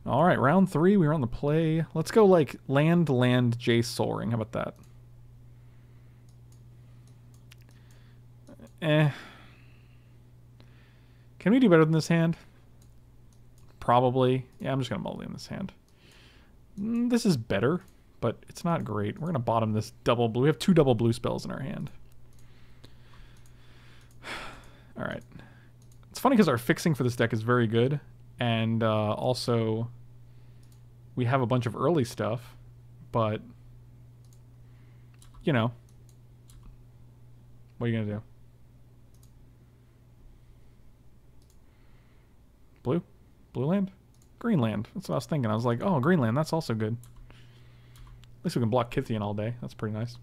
All right, round 3. We're on the play. Let's go like land, land, Jace, Soul Ring. How about that? Eh. Can we do better than this hand? Probably. Yeah, I'm just going to mulligan this hand. This is better, but it's not great. We're going to bottom this double blue. We have 2 double blue spells in our hand. All right. It's funny because our fixing for this deck is very good. And also, we have a bunch of early stuff. But, you know. What are you going to do? Blue? Blue land? Green land. That's what I was thinking. I was like, oh, green land. That's also good. At least we can block Kithian all day. That's pretty nice.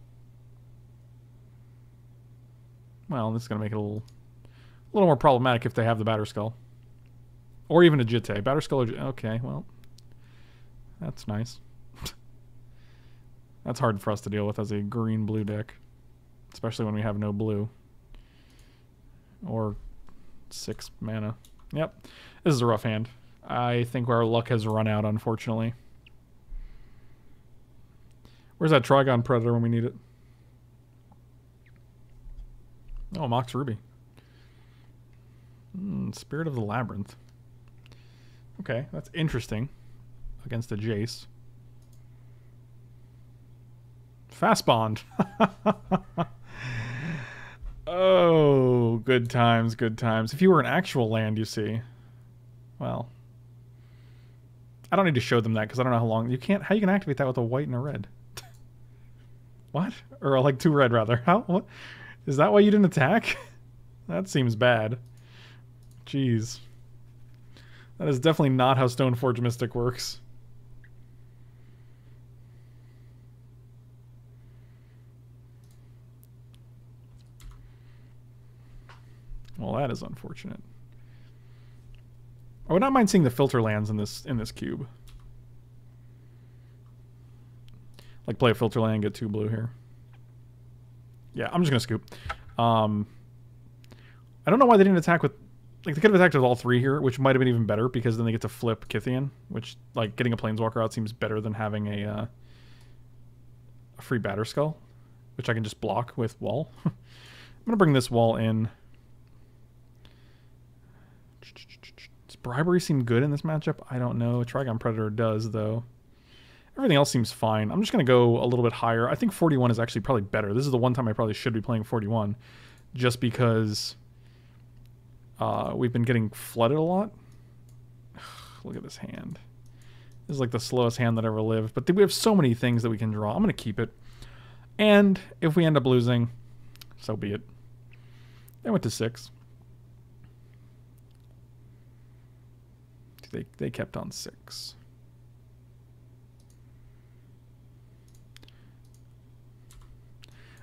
Well, this is going to make it a little more problematic if they have the Batterskull. Or even a Jitte. Batterskull or... Okay, well. That's nice. That's hard for us to deal with as a green-blue deck. Especially when we have no blue. Or 6 mana. Yep. This is a rough hand. I think our luck has run out, unfortunately. Where's that Trigon Predator when we need it? Oh, Mox Ruby. Spirit of the Labyrinth. Okay, that's interesting. Against a Jace. Fast Bond. Oh, good times, good times. If you were an actual land, you see. Well. I don't need to show them that because I don't know how long. You can't. How you can activate that with a white and a red? What? Or like 2 red, rather. How? What? Is that why you didn't attack? That seems bad. Jeez. That is definitely not how Stoneforge Mystic works. Well, that is unfortunate. I would not mind seeing the filter lands in this cube. Like play a filter land and get 2 blue here. Yeah, I'm just gonna scoop. I don't know why they didn't attack with... Like, they could have attacked with all 3 here, which might have been even better, because then they get to flip Kithian, which, like, getting a Planeswalker out seems better than having a free Batterskull, which I can just block with wall. I'm gonna bring this wall in. Does Bribery seem good in this matchup? I don't know. Trigon Predator does, though. Everything else seems fine. I'm just going to go a little bit higher. I think 41 is actually probably better. This is the one time I probably should be playing 41. Just because we've been getting flooded a lot. Look at this hand. This is like the slowest hand that ever lived. But we have so many things that we can draw. I'm going to keep it. And if we end up losing, so be it. They went to 6. They kept on 6.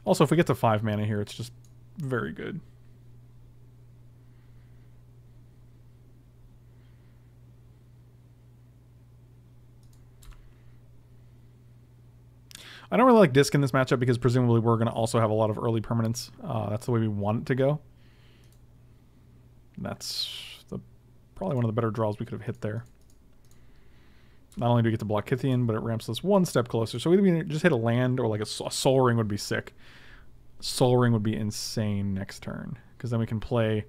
Also, if we get to 5 mana here, it's just very good. I don't really like Disc in this matchup because presumably we're going to also have a lot of early permanents. That's the way we want it to go. That's probably one of the better draws we could have hit there. Not only do we get to block Kithian, but it ramps us 1 step closer. So either we just hit a land or like a Soul Ring would be sick. Soul Ring would be insane next turn. Because then we can play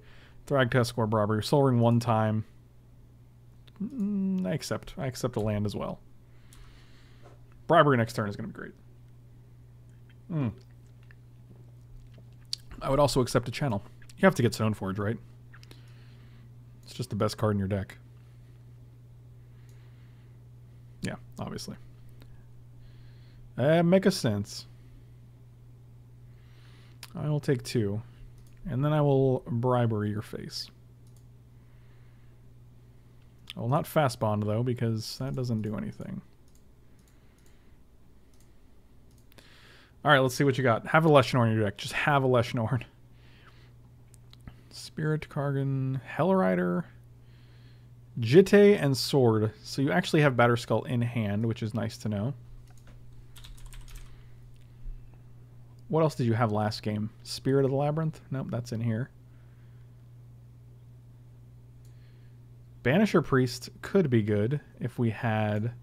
Thragtusk or Bribery. Soul Ring 1 time. I accept a land as well. Bribery next turn is going to be great. I would also accept a channel. You have to get Stoneforge, right? It's just the best card in your deck. Yeah, obviously. Make a sense. I will take 2. And then I will Bribery your face. I will not Fast Bond, though, because that doesn't do anything. Alright, let's see what you got. Have a Leshnorn in your deck. Just have a Leshnorn. Spirit, Kargan, Hellrider, Jitte, and Sword. So you actually have Batterskull in hand, which is nice to know. What else did you have last game? Spirit of the Labyrinth? Nope, that's in here. Banisher Priest could be good if we had...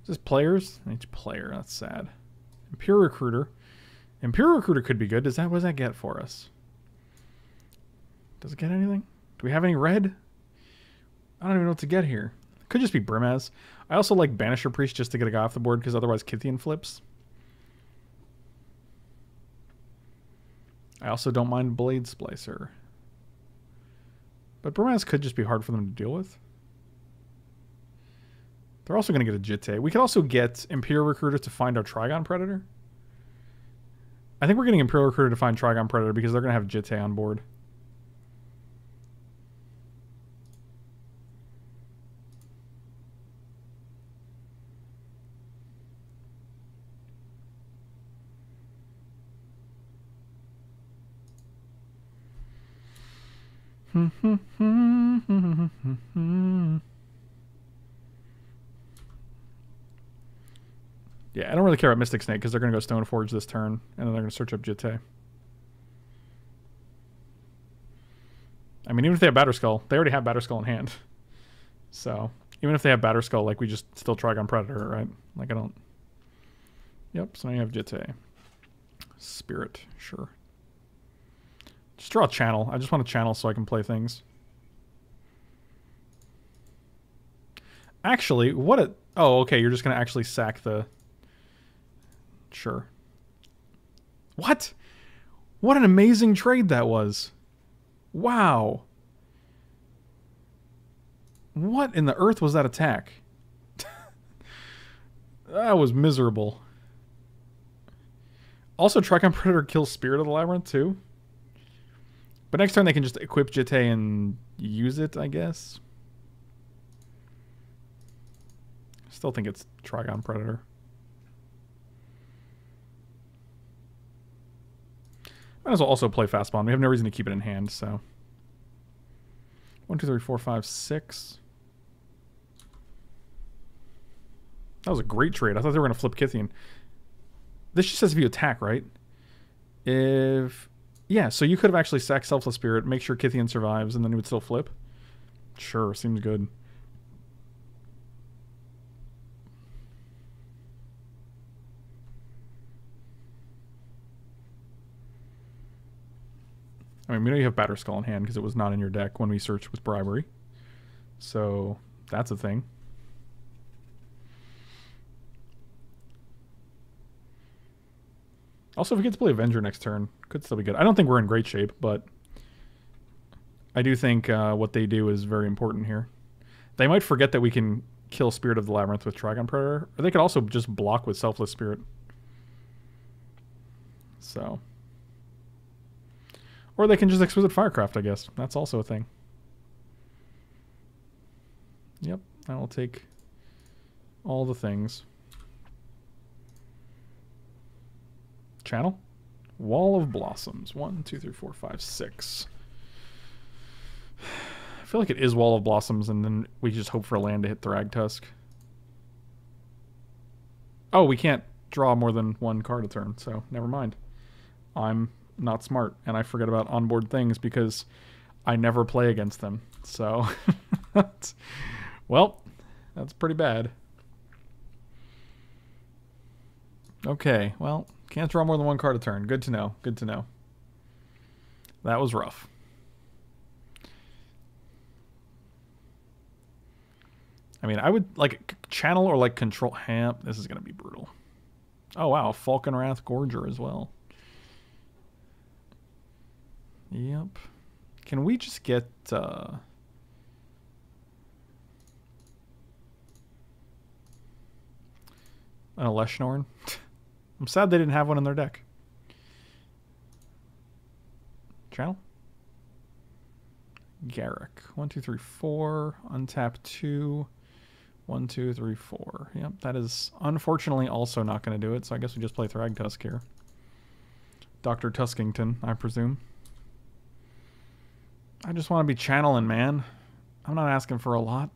Is this players? Each player, that's sad. Impure Recruiter. Impure Recruiter could be good. What does that get for us? Does it get anything? Do we have any red? I don't even know what to get here. It could just be Brimaz. I also like Banisher Priest just to get a guy off the board because otherwise Kithian flips. I also don't mind Blade Splicer. But Brimaz could just be hard for them to deal with. They're also going to get a Jitte. We could also get Imperial Recruiter to find our Trigon Predator. I think we're getting Imperial Recruiter to find Trigon Predator because they're going to have Jitte on board. Yeah, I don't really care about Mystic Snake because they're going to go Stoneforge this turn, and then they're going to search up Jitte. I mean, even if they have Batterskull, they already have Batterskull in hand. So, even if they have Batterskull, like, we just still Trigon Predator, right? Like, I don't... Yep, so now you have Jitte. Spirit, sure. Just draw a channel. I just want a channel so I can play things. Actually, what a... Oh, okay, you're just going to actually sack the... Sure. What? What an amazing trade that was. Wow. What in the earth was that attack? That was miserable. Also, Trigon Predator kills Spirit of the Labyrinth, too. But next turn they can just equip Jitte and use it, I guess. Still think it's Trigon Predator. Might as well also play Fast Bond. We have no reason to keep it in hand, so. 1, 2, 3, 4, 5, 6. That was a great trade. I thought they were going to flip Kithian. This just says if you attack, right? If... Yeah, so you could have actually sacked Selfless Spirit, make sure Kithian survives, and then it would still flip. Sure, seems good. I mean, we know you have Batterskull in hand because it was not in your deck when we searched with Bribery. So, that's a thing. Also, if we get to play Avenger next turn, could still be good. I don't think we're in great shape, but I do think what they do is very important here. They might forget that we can kill Spirit of the Labyrinth with Trigon Predator, or they could also just block with Selfless Spirit. So... Or they can just Exquisite Firecraft, I guess. That's also a thing. Yep, I will take all the things. Channel? Wall of Blossoms. 1, 2, 3, 4, 5, 6. I feel like it is Wall of Blossoms, and then we just hope for a land to hit Thragtusk. Oh, we can't draw more than one card a turn, so never mind. I'm not smart, and I forget about onboard things because I never play against them. So, well, that's pretty bad. Okay, well, can't draw more than one card a turn. Good to know. Good to know. That was rough. I mean, I would like channel or like control. This is going to be brutal. Oh, wow. Falcon Wrath Gorger as well. Yep. Can we just get... an Eleshnorn? I'm sad they didn't have one in their deck. Channel? Garrick. 1, 2, 3, 4. Untap 2. 1, 2, 3, 4. Yep, that is unfortunately also not going to do it, so I guess we just play Thragtusk here. Dr. Tuskington, I presume. I just want to be channeling, man. I'm not asking for a lot.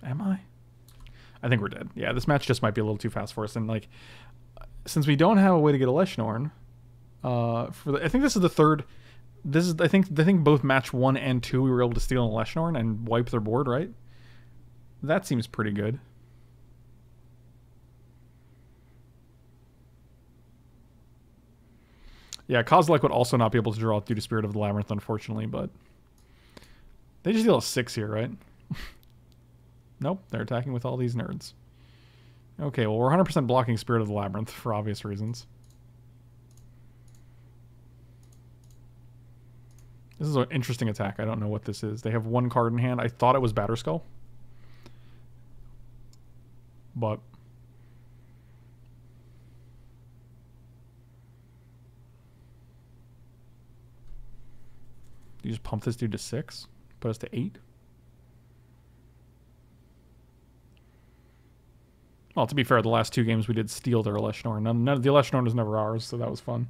Am I? I think we're dead. Yeah, this match just might be a little too fast for us. And, like, since we don't have a way to get a Leshnorn, I think this is the third. This is I think both match 1 and 2 we were able to steal in Leshnorn and wipe their board, right? That seems pretty good. Yeah, Kozilek would also not be able to draw due to Spirit of the Labyrinth, unfortunately, but they just deal a 6 here, right? Nope, they're attacking with all these nerds. Okay, well, we're 100% blocking Spirit of the Labyrinth for obvious reasons. This is an interesting attack. I don't know what this is. They have 1 card in hand. I thought it was Batterskull. But... you just pump this dude to 6? Put us to 8? Well, to be fair, the last 2 games we did steal their Leshnorn. None of the Leshnorn was never ours, so that was fun.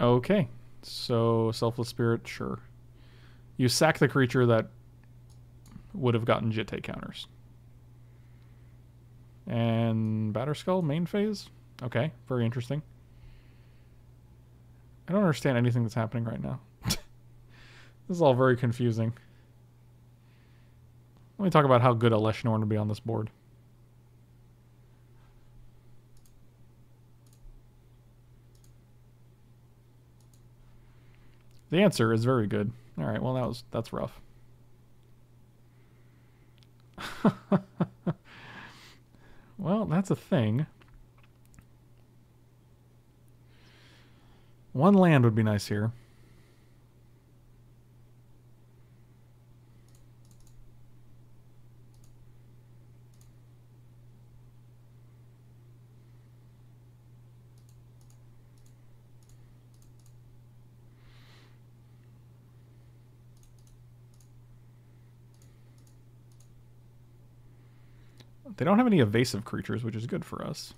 Okay, so Selfless Spirit, sure. You sack the creature that would have gotten Jitte counters. And Batterskull, main phase? Okay, very interesting. I don't understand anything that's happening right now. This is all very confusing. Let me talk about how good a Leshnorn would be on this board. The answer is very good. All right, well that's rough. Well, that's a thing. 1 land would be nice here. They don't have any evasive creatures, which is good for us.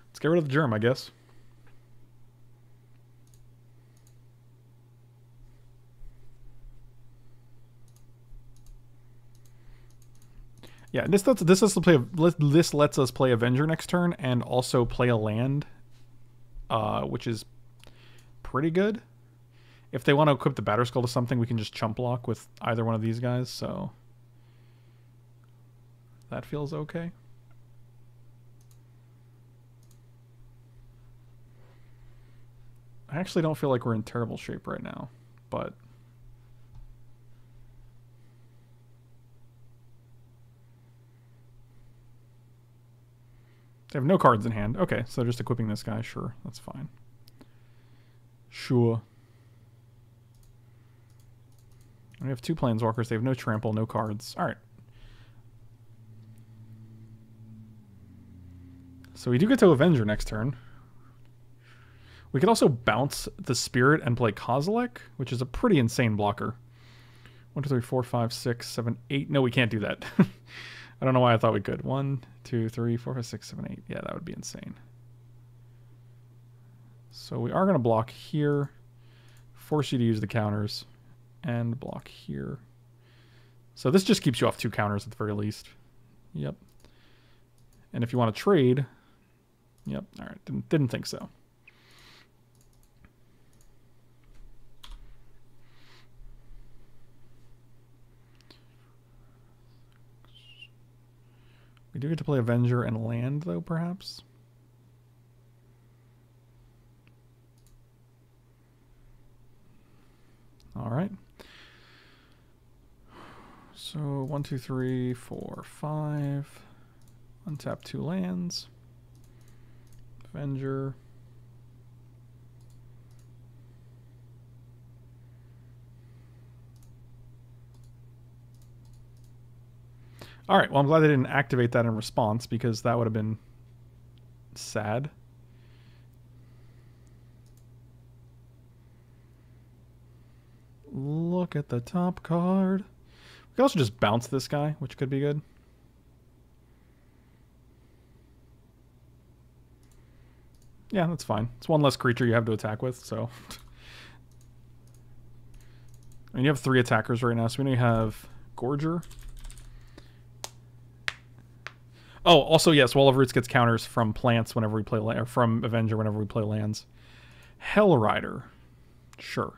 Let's get rid of the germ, I guess. Yeah, this lets us play Avenger next turn and also play a land, which is pretty good. If they want to equip the Batterskull to something, we can just chump block with either one of these guys, so that feels okay. I actually don't feel like we're in terrible shape right now, but they have no cards in hand. Okay, so just equipping this guy. Sure, that's fine. Sure. We have 2 Planeswalkers. They have no trample, no cards. All right. So we do get to Avenger next turn. We could also bounce the Spirit and play Kozilek, which is a pretty insane blocker. 1, 2, 3, 4, 5, 6, 7, 8. No, we can't do that. I don't know why I thought we could. 1, 2, 3, 4, 5, 6, 7, 8. Yeah, that would be insane. So we are going to block here, force you to use the counters, and block here. So this just keeps you off 2 counters at the very least. Yep. And if you want to trade, yep. All right. Didn't think so. We do get to play Avenger and land, though, perhaps. All right. So 1, 2, 3, 4, 5. Untap 2 lands. Avenger. All right, well, I'm glad they didn't activate that in response because that would have been sad. Look at the top card. We could also just bounce this guy, which could be good. Yeah, that's fine. It's one less creature you have to attack with, so... And you have 3 attackers right now, so we only have Gorger. Oh, also, yes, Wall of Roots gets counters from plants whenever we play... or from Avenger whenever we play lands. Hellrider. Sure.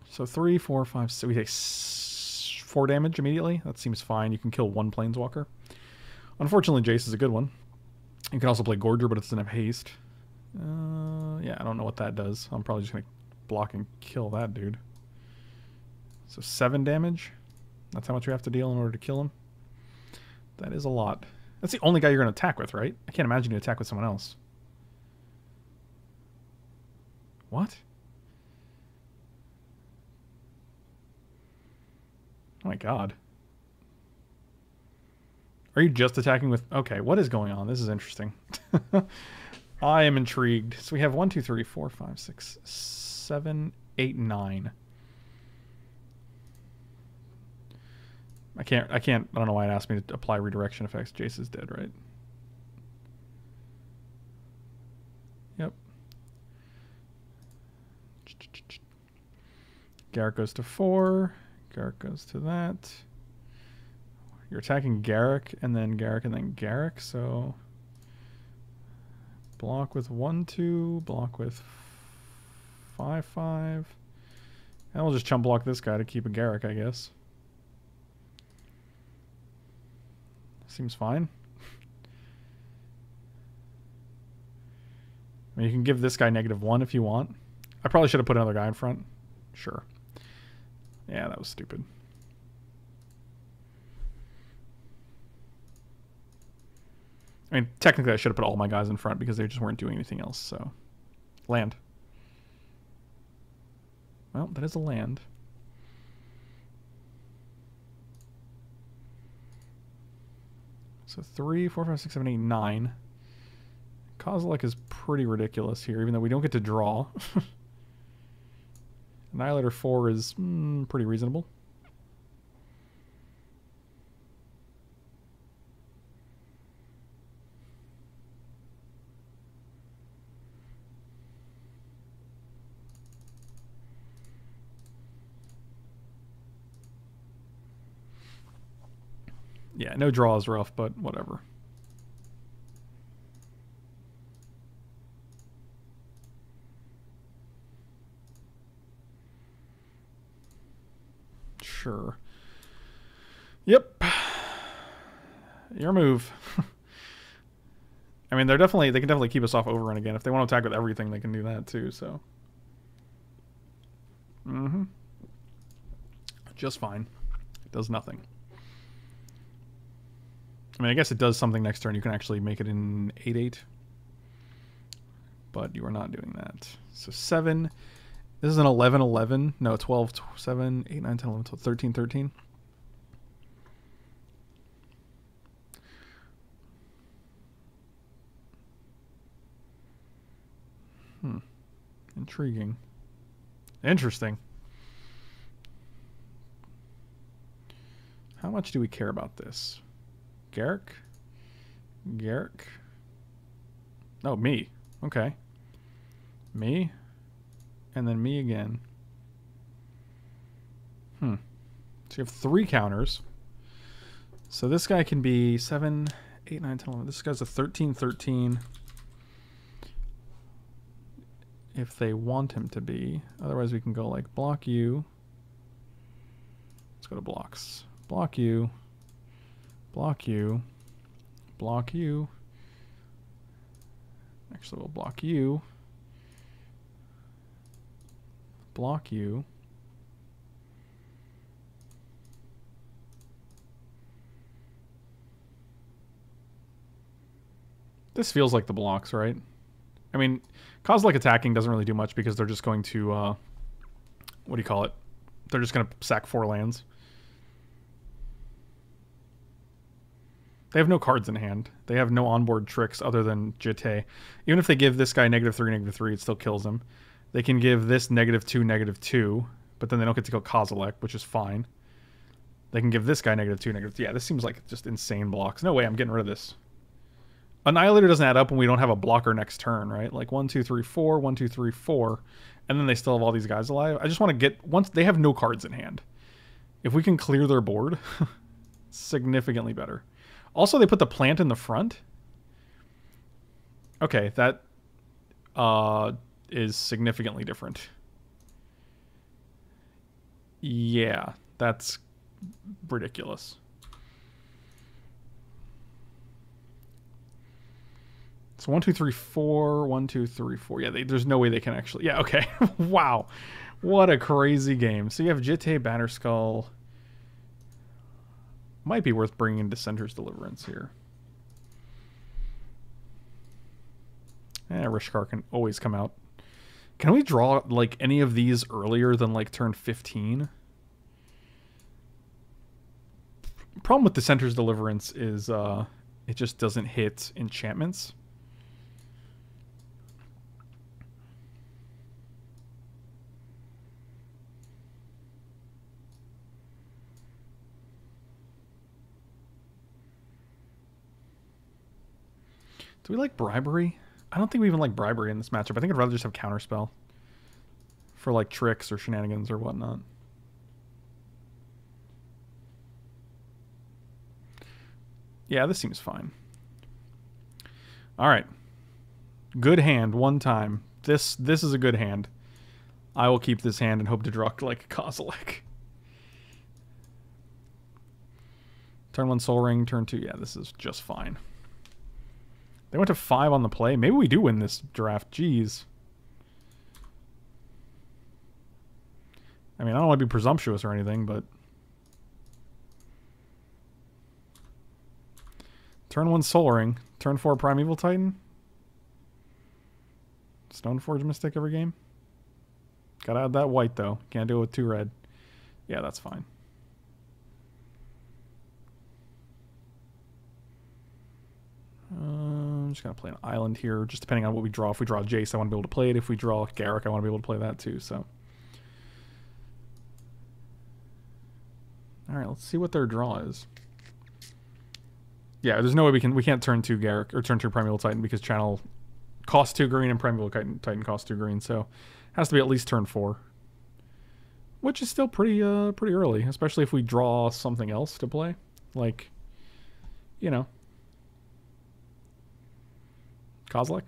So 3, 4, 5, 6. We take 4 damage immediately. That seems fine. You can kill 1 Planeswalker. Unfortunately, Jace is a good one. You can also play Gorger, but it doesn't have haste. Yeah, I don't know what that does. I'm probably just going to block and kill that dude. So 7 damage. That's how much we have to deal in order to kill him. That is a lot. That's the only guy you're going to attack with, right? I can't imagine you attack with someone else. What? Oh my god. Are you just attacking with... Okay, what is going on? This is interesting. I am intrigued. So we have 1, 2, 3, 4, 5, 6, 7, 8, 9. I don't know why it asked me to apply redirection effects. Jace is dead, right? Yep. Garrett goes to 4. Garrett goes to that. You're attacking Garrick, and then Garrick, and then Garrick, so... Block with 1, 2, block with 5, 5. And we'll just chump block this guy to keep a Garrick, I guess. Seems fine. I mean, you can give this guy -1 if you want. I probably should have put another guy in front. Sure. Yeah, that was stupid. I mean, technically I should have put all my guys in front because they just weren't doing anything else, so... Land. Well, that is a land. So 3, 4, 5, 6, 7, 8, 9. Kozilek is pretty ridiculous here, even though we don't get to draw. Annihilator 4 is pretty reasonable. Yeah, no draw is rough, but whatever. Sure. Yep. Your move. I mean, they can definitely keep us off Overrun again. If they want to attack with everything, they can do that too, so. Just fine. It does nothing. I mean, I guess it does something next turn. You can actually make it in 8-8. But you are not doing that. So 7. This is an 11-11. No, 12, 7, 8, 9, 10, 11, 12, 13, 13. Intriguing. Interesting. How much do we care about this? Garrick? Garrick? Oh, me. Okay. Me? And then me again. So you have 3 counters. So this guy can be 7, 8, 9, 10, 11. This guy's a 13, 13. If they want him to be. Otherwise we can go like block you. Let's go to blocks. Block you. Block you. Block you. Actually, we'll block you. Block you. This feels like the blocks, right? I mean, Kozilek attacking doesn't really do much because they're just going to, what do you call it? They're just going to sack 4 lands. They have no cards in hand. They have no onboard tricks other than Jete. Even if they give this guy -3, -3, it still kills him. They can give this -2, -2, but then they don't get to kill Kozilek, which is fine. They can give this guy -2, -2. Yeah, this seems like just insane blocks. No way I'm getting rid of this. Annihilator doesn't add up when we don't have a blocker next turn, right? Like 1, 2, 3, 4, 1, 2, 3, 4, and then they still have all these guys alive. I just want to get once they have no cards in hand. If we can clear their board, significantly better. Also, they put the plant in the front. Okay, that is significantly different. Yeah, that's ridiculous. So 1, 2, 3, 4, 1, 2, 3, 4. Yeah, there's no way they can actually. Yeah, okay. Wow, what a crazy game. So you have Jitte, Batterskull. Might be worth bringing in Dissenter's Deliverance here. Rishkar can always come out. Can we draw like any of these earlier than like turn 15? Problem with Dissenter's Deliverance is it just doesn't hit enchantments. Do we like Bribery? I don't think we even like Bribery in this matchup. I think I'd rather just have Counterspell for like tricks or shenanigans or whatnot. Yeah, this seems fine. All right. Good hand one time. This is a good hand. I will keep this hand and hope to draw like Kozilek. Turn 1 Soul Ring, turn 2. Yeah, this is just fine. They went to 5 on the play. Maybe we do win this draft. Jeez. I mean, I don't want to be presumptuous or anything, but... Turn 1 Soul Ring. Turn 4 Primeval Titan. Stoneforge Mystic every game. Gotta add that white, though. Can't do it with 2 red. Yeah, that's fine. I'm just going to play an island here, just depending on what we draw. If we draw Jace, I want to be able to play it. If we draw Garruk, I want to be able to play that too, so... Alright, let's see what their draw is. Yeah, there's no way we can't turn 2 Garruk, or turn 2 Primeval Titan, because Channel costs 2 green and Primeval Titan costs 2 green, so... Has to be at least turn 4. Which is still pretty early, especially if we draw something else to play. Like, you know... Kozilek?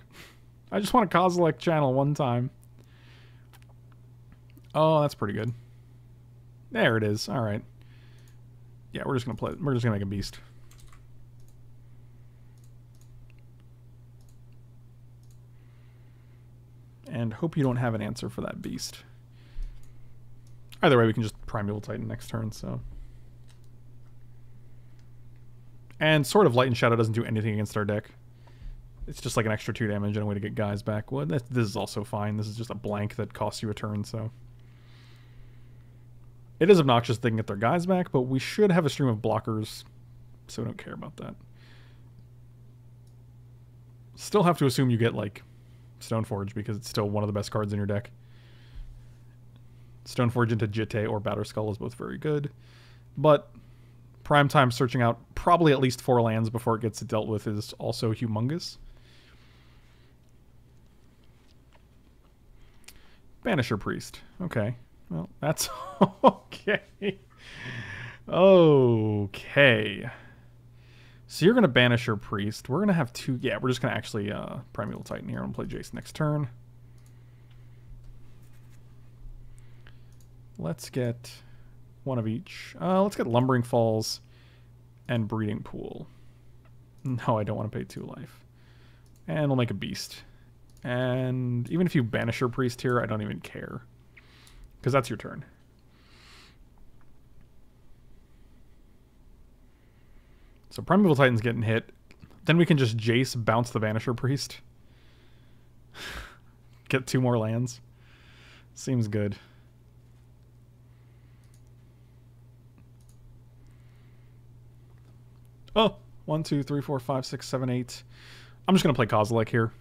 I just want a Kozilek channel one time. Oh, that's pretty good. There it is. All right. Yeah, we're just gonna play. We're just gonna make a beast. And hope you don't have an answer for that beast. Either way, we can just Primeval Titan next turn. So. And Sword of Light and Shadow doesn't do anything against our deck. It's just like an extra 2 damage and a way to get guys back. Well, this is also fine. This is just a blank that costs you a turn, so... It is obnoxious they can get their guys back, but we should have a stream of blockers, so we don't care about that. Still have to assume you get, like, Stoneforge, because it's still one of the best cards in your deck. Stoneforge into Jitte or Batterskull is both very good, but... Primetime searching out probably at least 4 lands before it gets dealt with is also humongous. Banisher Priest. Okay. Well, that's okay. Okay. So you're going to Banisher Priest. We're going to have 2... Yeah, we're just going to actually Primeval Titan here. I'm going to play Jace next turn. Let's get... one of each. Let's get Lumbering Falls and Breeding Pool. No, I don't want to pay 2 life. And we'll make a beast. And even if you Banisher Priest here, I don't even care. Because that's your turn. So Primeval Titan's getting hit. Then we can just Jace bounce the Banisher Priest. Get 2 more lands. Seems good. Oh, 1, 2, 3, 4, 5, 6, 7, 8. I'm just going to play Kozilek here.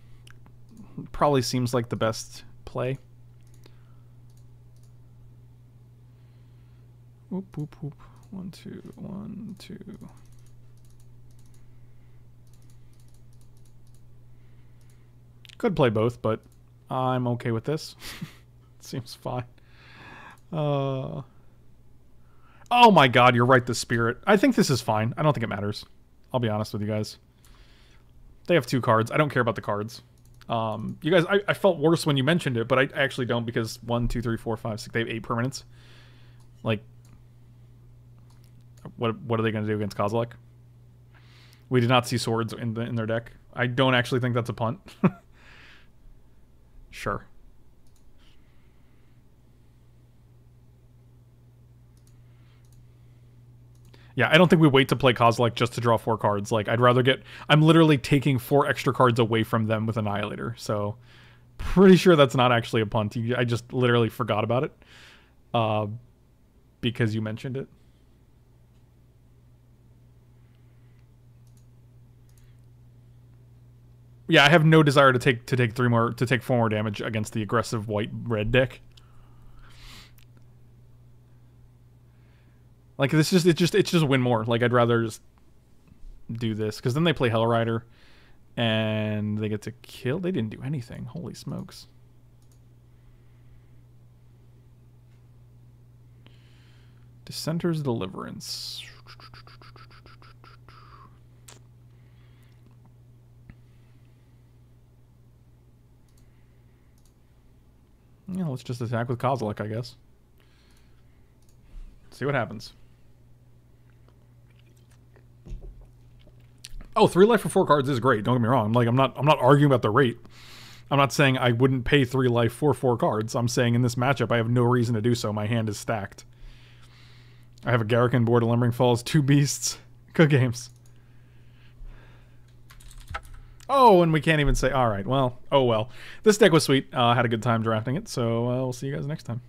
Probably seems like the best play. Whoop, whoop, whoop. 1, 2, 1, 2. Could play both, but I'm okay with this. Seems fine. Oh my god, you're right, the spirit. I think this is fine. I don't think it matters. I'll be honest with you guys. They have 2 cards. I don't care about the cards. You guys, I felt worse when you mentioned it, but I actually don't, because 1, 2, 3, 4, 5, 6, they have 8 permanents. Like, what are they going to do against Kozilek? We did not see swords in their deck. I don't actually think that's a punt. Sure. Yeah, I don't think we wait to play Kozilek just to draw 4 cards. Like, I'd rather get... I'm literally taking 4 extra cards away from them with Annihilator. So, pretty sure that's not actually a punt. I just literally forgot about it. Because you mentioned it. Yeah, I have no desire to take 4 more damage against the aggressive white-red deck. Like, it's just win more. Like, I'd rather just do this, because then they play Hell Rider, and they get to kill. They didn't do anything. Holy smokes. Dissenter's Deliverance. Yeah, let's just attack with Kozilek, I guess. See what happens. Oh, 3 life for 4 cards is great. Don't get me wrong. Like, I'm not arguing about the rate. I'm not saying I wouldn't pay 3 life for 4 cards. I'm saying in this matchup, I have no reason to do so. My hand is stacked. I have a Garrican board, a Lumbering Falls, 2 beasts. Good games. Oh, and we can't even say, all right, well, oh well. This deck was sweet. Had a good time drafting it, so we'll see you guys next time.